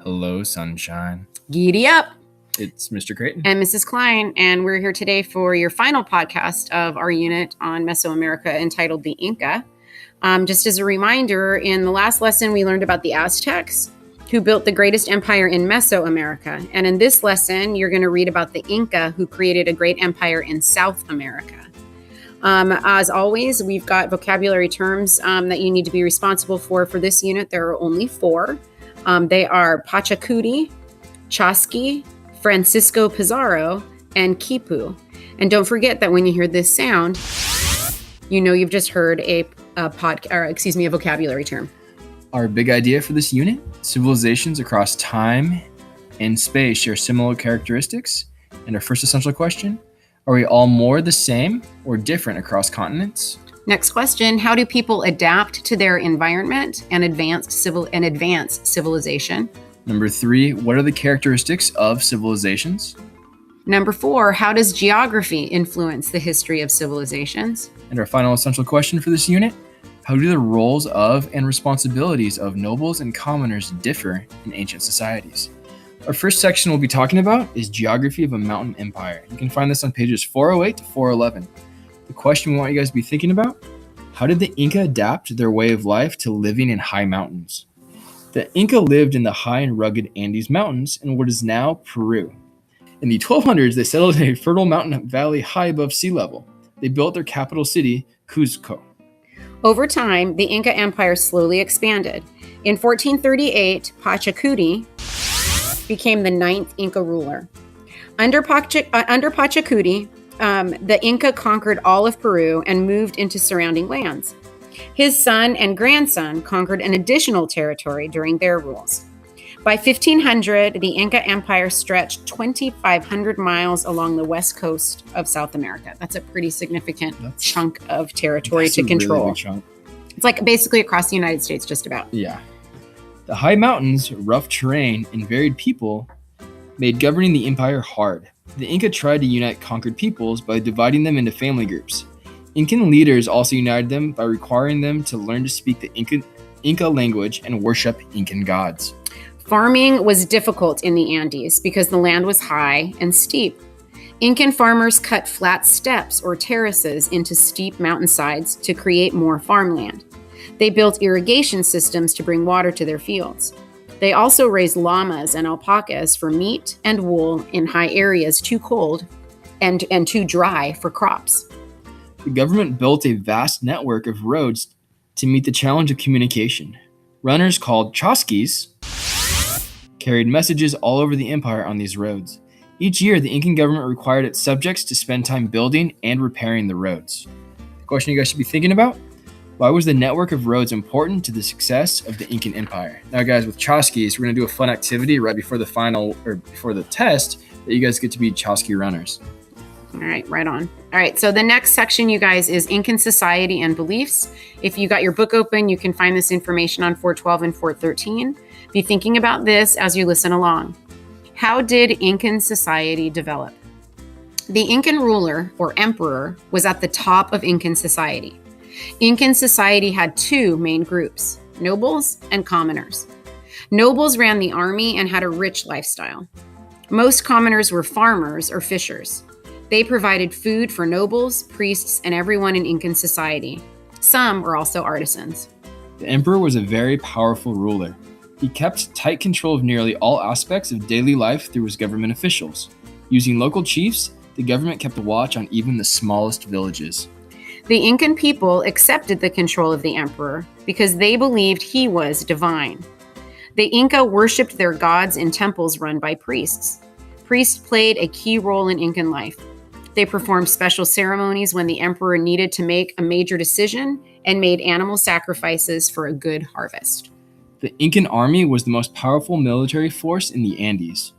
Hello, sunshine. Giddy up. It's Mr. Creighton. And Mrs. Klein, and we're here today for your final podcast of our unit on Mesoamerica entitled The Inca. Just as a reminder, in the last lesson, we learned about the Aztecs, who built the greatest empire in Mesoamerica. And in this lesson, you're going to read about the Inca, who created a great empire in South America. As always, we've got vocabulary terms that you need to be responsible for this unit. There are only 4. They are Pachacuti, Chasqui, Francisco Pizarro, and Quipu. And don't forget that when you hear this sound, you know you've just heard a vocabulary term. Our big idea for this unit: civilizations across time and space share similar characteristics. And our first essential question: are we all more the same or different across continents? Next question: how do people adapt to their environment and advance civilization? Number 3, what are the characteristics of civilizations? Number 4, how does geography influence the history of civilizations? And our final essential question for this unit: how do the roles of and responsibilities of nobles and commoners differ in ancient societies? Our first section we'll be talking about is geography of a mountain empire. You can find this on pages 408 to 411. The question we want you guys to be thinking about: how did the Inca adapt their way of life to living in high mountains? The Inca lived in the high and rugged Andes Mountains in what is now Peru. In the 1200s, they settled in a fertile mountain valley high above sea level. They built their capital city, Cuzco. Over time, the Inca Empire slowly expanded. In 1438, Pachacuti became the 9th Inca ruler. Under Pachacuti, the Inca conquered all of Peru and moved into surrounding lands. His son and grandson conquered an additional territory during their rules. By 1500, the Inca Empire stretched 2,500 miles along the west coast of South America. That's a pretty significant chunk of territory to control. Really big chunk. It's like basically across the United States, just about. Yeah. The high mountains, rough terrain, and varied people made governing the empire hard. The Inca tried to unite conquered peoples by dividing them into family groups. Incan leaders also united them by requiring them to learn to speak the Inca language and worship Incan gods. Farming was difficult in the Andes because the land was high and steep. Incan farmers cut flat steps or terraces into steep mountainsides to create more farmland. They built irrigation systems to bring water to their fields. They also raised llamas and alpacas for meat and wool in high areas too cold and too dry for crops. The government built a vast network of roads to meet the challenge of communication. Runners called chasquis carried messages all over the empire on these roads. Each year, the Incan government required its subjects to spend time building and repairing the roads. The question you guys should be thinking about: why was the network of roads important to the success of the Incan Empire? Now, guys, with chasquis, we're going to do a fun activity right before the test that you guys get to be chasqui runners. All right, right on. All right, so the next section, you guys, is Incan society and beliefs. If you got your book open, you can find this information on 412 and 413. Be thinking about this as you listen along. How did Incan society develop? The Incan ruler, or emperor, was at the top of Incan society. Incan society had 2 main groups: nobles and commoners. Nobles ran the army and had a rich lifestyle. Most commoners were farmers or fishers. They provided food for nobles, priests, and everyone in Incan society. Some were also artisans. The emperor was a very powerful ruler. He kept tight control of nearly all aspects of daily life through his government officials. Using local chiefs, the government kept a watch on even the smallest villages. The Incan people accepted the control of the emperor because they believed he was divine. The Inca worshipped their gods in temples run by priests. Priests played a key role in Incan life. They performed special ceremonies when the emperor needed to make a major decision and made animal sacrifices for a good harvest. The Incan army was the most powerful military force in the Andes.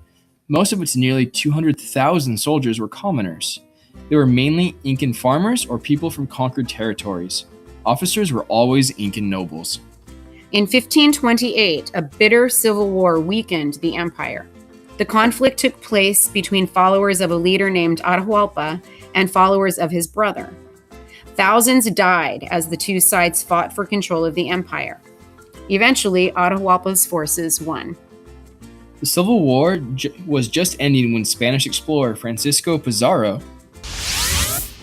Most of its nearly 200,000 soldiers were commoners. They were mainly Incan farmers or people from conquered territories. Officers were always Incan nobles. In 1528, a bitter civil war weakened the empire. The conflict took place between followers of a leader named Atahualpa and followers of his brother. Thousands died as the two sides fought for control of the empire. Eventually, Atahualpa's forces won. The Civil War was just ending when Spanish explorer Francisco Pizarro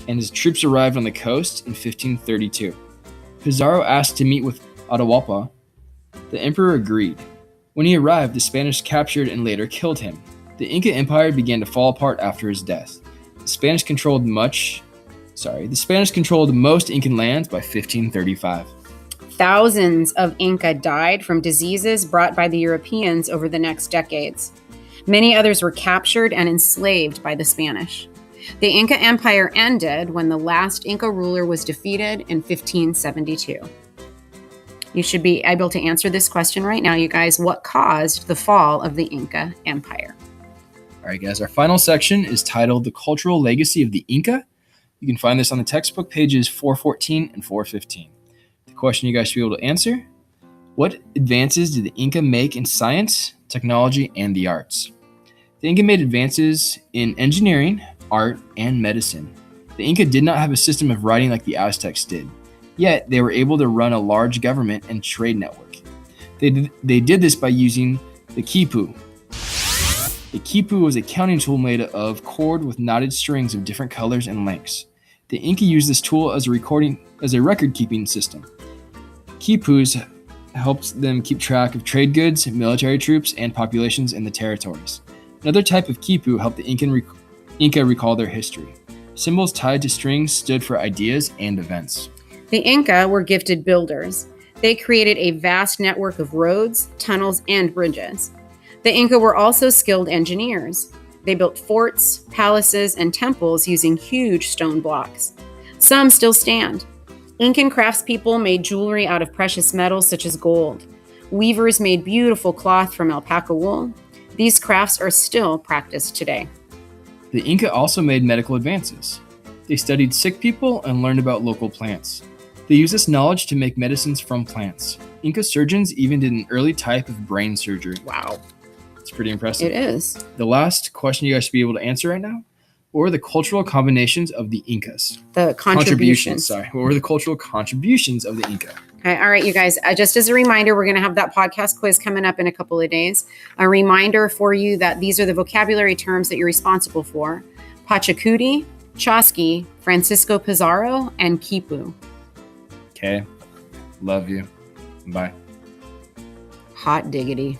and his troops arrived on the coast in 1532. Pizarro asked to meet with Atahualpa. The emperor agreed. When he arrived, the Spanish captured and later killed him. The Inca Empire began to fall apart after his death. The Spanish controlled most Incan lands by 1535. Thousands of Inca died from diseases brought by the Europeans over the next decades. Many others were captured and enslaved by the Spanish. The Inca Empire ended when the last Inca ruler was defeated in 1572. You should be able to answer this question right now, you guys. What caused the fall of the Inca Empire? All right, guys, our final section is titled The Cultural Legacy of the Inca. You can find this on the textbook pages 414 and 415. The question you guys should be able to answer: what advances did the Inca make in science, technology, and the arts? The Inca made advances in engineering, art, and medicine. The Inca did not have a system of writing like the Aztecs did, yet they were able to run a large government and trade network. They did this by using the quipu. The quipu was a counting tool made of cord with knotted strings of different colors and lengths. The Inca used this tool as a record-keeping system. Quipus helped them keep track of trade goods, military troops, and populations in the territories. Another type of quipu helped the Inca recall their history. Symbols tied to strings stood for ideas and events. The Inca were gifted builders. They created a vast network of roads, tunnels, and bridges. The Inca were also skilled engineers. They built forts, palaces, and temples using huge stone blocks. Some still stand. Incan craftspeople made jewelry out of precious metals such as gold. Weavers made beautiful cloth from alpaca wool. These crafts are still practiced today. The Inca also made medical advances. They studied sick people and learned about local plants. They used this knowledge to make medicines from plants. Inca surgeons even did an early type of brain surgery. Wow. It's pretty impressive. It is. The last question you guys should be able to answer right now: what were the cultural combinations of the Incas? The contributions. What were the cultural contributions of the Inca? Okay, all right, you guys. Just as a reminder, we're going to have that podcast quiz coming up in a couple of days. A reminder for you that these are the vocabulary terms that you're responsible for: Pachacuti, Chasqui, Francisco Pizarro, and Quipu. Okay. Love you. Bye. Hot diggity.